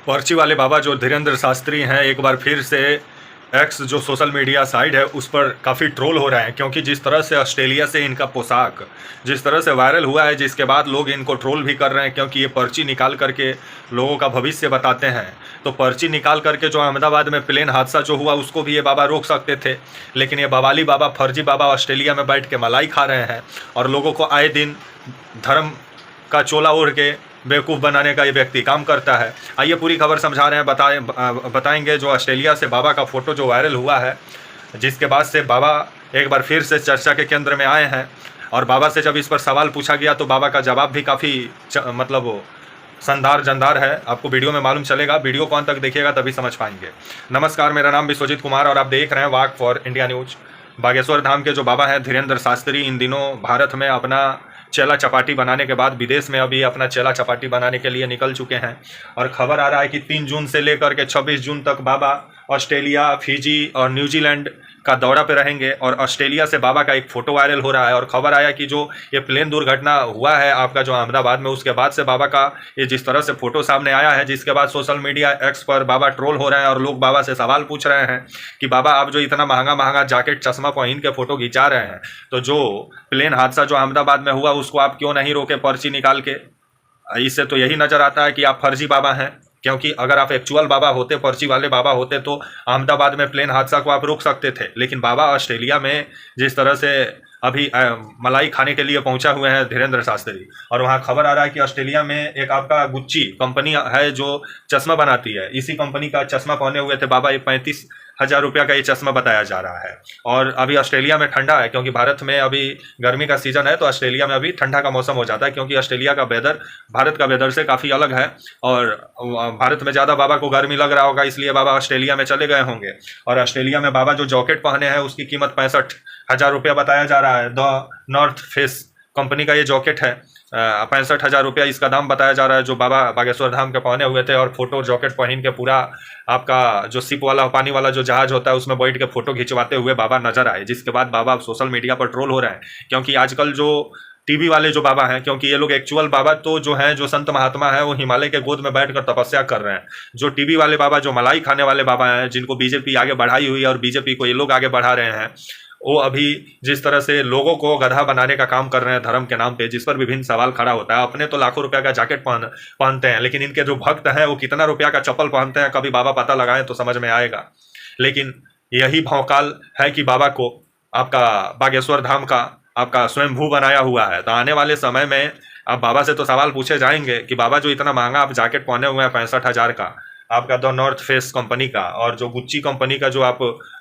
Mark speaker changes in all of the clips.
Speaker 1: पर्ची वाले बाबा जो धीरेंद्र शास्त्री हैं, एक बार फिर से एक्स जो सोशल मीडिया साइट है उस पर काफ़ी ट्रोल हो रहे हैं, क्योंकि जिस तरह से ऑस्ट्रेलिया से इनका पोशाक जिस तरह से वायरल हुआ है, जिसके बाद लोग इनको ट्रोल भी कर रहे हैं, क्योंकि ये पर्ची निकाल करके लोगों का भविष्य बताते हैं। तो पर्ची निकाल करके जो अहमदाबाद में प्लेन हादसा जो हुआ उसको भी ये बाबा रोक सकते थे, लेकिन ये बवाली बाबा, फर्जी बाबा ऑस्ट्रेलिया में बैठ के मलाई खा रहे हैं और लोगों को आए दिन धर्म का चोला ओढ़ के बेवकूफ़ बनाने का ये व्यक्ति काम करता है। आइए पूरी खबर समझा रहे हैं, बताएंगे। जो ऑस्ट्रेलिया से बाबा का फ़ोटो जो वायरल हुआ है, जिसके बाद से बाबा एक बार फिर से चर्चा के केंद्र में आए हैं, और बाबा से जब इस पर सवाल पूछा गया तो बाबा का जवाब भी काफ़ी मतलब शानदार जानदार है। आपको वीडियो में मालूम चलेगा, वीडियो को अंत तक देखिएगा तभी समझ पाएंगे। नमस्कार, मेरा नाम विश्वजीत कुमार और आप देख रहे हैं वाक for India news. Bageshwar Dham के जो बाबा हैं धीरेंद्र शास्त्री, इन दिनों भारत में अपना चेला चपाटी बनाने के बाद विदेश में अभी अपना चेला चपाटी बनाने के लिए निकल चुके हैं। और खबर आ रहा है कि 3 जून से लेकर के 26 जून तक बाबा ऑस्ट्रेलिया, फिजी और न्यूजीलैंड का दौरा पे रहेंगे। और ऑस्ट्रेलिया से बाबा का एक फ़ोटो वायरल हो रहा है और खबर आया कि जो ये प्लेन दुर्घटना हुआ है आपका जो अहमदाबाद में, उसके बाद से बाबा का ये जिस तरह से फ़ोटो सामने आया है, जिसके बाद सोशल मीडिया एक्स पर बाबा ट्रोल हो रहे हैं और लोग बाबा से सवाल पूछ रहे हैं कि बाबा आप जो इतना महंगा महंगा जैकेट चश्मा पहन के फ़ोटो खिंचा रहे हैं, तो जो प्लेन हादसा जो अहमदाबाद में हुआ उसको आप क्यों नहीं रोके पर्ची निकाल के। इससे तो यही नज़र आता है कि आप फर्जी बाबा हैं, क्योंकि अगर आप एक्चुअल बाबा होते, पर्ची वाले बाबा होते, तो अहमदाबाद में प्लेन हादसा को आप रोक सकते थे। लेकिन बाबा ऑस्ट्रेलिया में जिस तरह से अभी मलाई खाने के लिए पहुंचा हुए हैं धीरेंद्र शास्त्री, और वहां खबर आ रहा है कि ऑस्ट्रेलिया में एक आपका गुच्ची कंपनी है जो चश्मा बनाती है, इसी कंपनी का चश्मा पहने हुए थे बाबा। ये 35,000 रुपया का ये चश्मा बताया जा रहा है। और अभी ऑस्ट्रेलिया में ठंडा है, क्योंकि भारत में अभी गर्मी का सीज़न है, तो ऑस्ट्रेलिया में अभी ठंडा का मौसम हो जाता है, क्योंकि ऑस्ट्रेलिया का वेदर भारत का वेदर से काफ़ी अलग है। और भारत में ज़्यादा बाबा को गर्मी लग रहा होगा, इसलिए बाबा ऑस्ट्रेलिया में चले गए होंगे। और ऑस्ट्रेलिया में बाबा जो जैकेट पहने हैं उसकी कीमत 65,000 रुपया बताया जा रहा है। द नॉर्थ फेस कंपनी का ये जैकेट है, 65,000 रुपया इसका दाम बताया जा रहा है, जो बाबा बागेश्वर धाम के पहने हुए थे। और फोटो जैकेट पहन के पूरा आपका जो शिप वाला, पानी वाला जो जहाज होता है उसमें बैठ के फोटो खिंचवाते हुए बाबा नजर आए, जिसके बाद बाबा सोशल मीडिया पर ट्रोल हो रहे हैं। क्योंकि आजकल जो टीवी वाले जो बाबा हैं, क्योंकि ये लोग एक्चुअल बाबा तो जो हैं, जो संत महात्मा हैं, वो हिमालय के गोद में बैठकर तपस्या कर रहे हैं। जो टीवी वाले बाबा, जो मलाई खाने वाले बाबा हैं, जिनको बीजेपी आगे बढ़ाई हुई है और बीजेपी को ये लोग आगे बढ़ा रहे हैं, वो अभी जिस तरह से लोगों को गधा बनाने का काम कर रहे हैं धर्म के नाम पे, जिस पर विभिन्न सवाल खड़ा होता है। अपने तो लाखों रुपया का जैकेट पहनते हैं, लेकिन इनके जो भक्त हैं वो कितना रुपया का चप्पल पहनते हैं, कभी बाबा पता लगाएं तो समझ में आएगा। लेकिन यही भौकाल है कि बाबा को आपका बागेश्वर धाम का आपका स्वयंभू बनाया हुआ है। तो आने वाले समय में अब बाबा से तो सवाल पूछे जाएंगे कि बाबा जो इतना महंगा आप जैकेट पहने हुए हैं 65,000 का, आपका द नॉर्थ फेस कंपनी का, और जो गुच्ची कंपनी का जो आप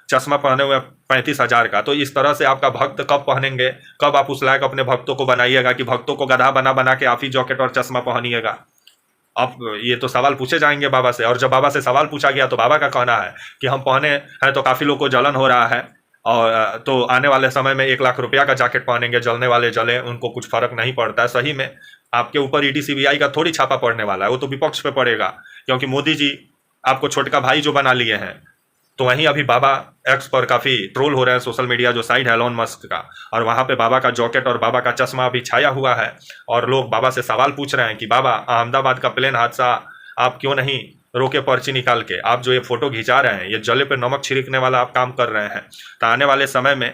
Speaker 1: चश्मा पहने हुए 35,000 का, तो इस तरह से आपका भक्त कब पहनेंगे, कब आप उस लायक अपने भक्तों को बनाइएगा कि भक्तों को गधा बना बना के आप ही जैकेट और चश्मा पहनिएगा। अब ये तो सवाल पूछे जाएंगे बाबा से। और जब बाबा से सवाल पूछा गया तो बाबा का कहना है कि हम पहने हैं तो काफ़ी लोग को जलन हो रहा है, और तो आने वाले समय में 1 लाख रुपया का जैकेट पहनेंगे, जलने वाले जले, उनको कुछ फर्क नहीं पड़ता है। सही में आपके ऊपर ईडी सीबीआई का थोड़ी छापा पड़ने वाला है, वो तो विपक्ष पे पड़ेगा, क्योंकि मोदी जी आपको छोटका भाई जो बना लिए हैं। तो वहीं अभी बाबा एक्स पर काफ़ी ट्रोल हो रहे हैं, सोशल मीडिया जो साइट है एलोन मस्क का, और वहाँ पे बाबा का जैकेट और बाबा का चश्मा अभी छाया हुआ है। और लोग बाबा से सवाल पूछ रहे हैं कि बाबा अहमदाबाद का प्लेन हादसा आप क्यों नहीं रोके पर्ची निकाल के, आप जो ये फोटो खिंचा रहे हैं, ये जले पे नमक छिड़कने वाला आप काम कर रहे हैं। तो आने वाले समय में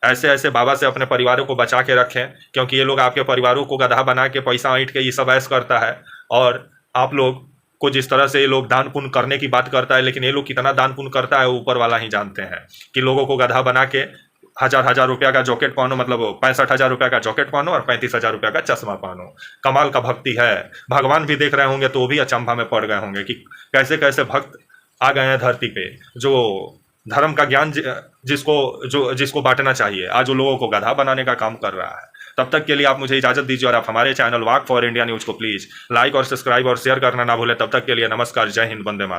Speaker 1: ऐसे ऐसे बाबा से अपने परिवारों को बचा के रखें, क्योंकि ये लोग आपके परिवारों को गधा बना के पैसा ऐंठ के ये सब ऐश करता है। और आप लोग को जिस तरह से ये लोग दान पुण्य करने की बात करता है, लेकिन ये लोग कितना दान पुण्य करता है ऊपर वाला ही जानते हैं। कि लोगों को गधा बना के 1,000 रुपया का जैकेट पहनो, मतलब 65,000 रुपया का जैकेट पहनो और 35,000 रुपया का चश्मा पहनो। कमाल का भक्ति है। भगवान भी देख रहे होंगे तो वो भी अचंभा में पड़ गए होंगे कि कैसे कैसे भक्त आ गए हैं धरती पे, जो धर्म का ज्ञान जिसको बांटना चाहिए, आज वो लोगों को गधा बनाने का काम कर रहा है। तब तक के लिए आप मुझे इजाज़त दीजिए, और आप हमारे channel walk for India news को प्लीज़ लाइक और सब्सक्राइब और शेयर करना ना भूलें। तब तक के लिए नमस्कार, जय हिंद, वंदे मातरम।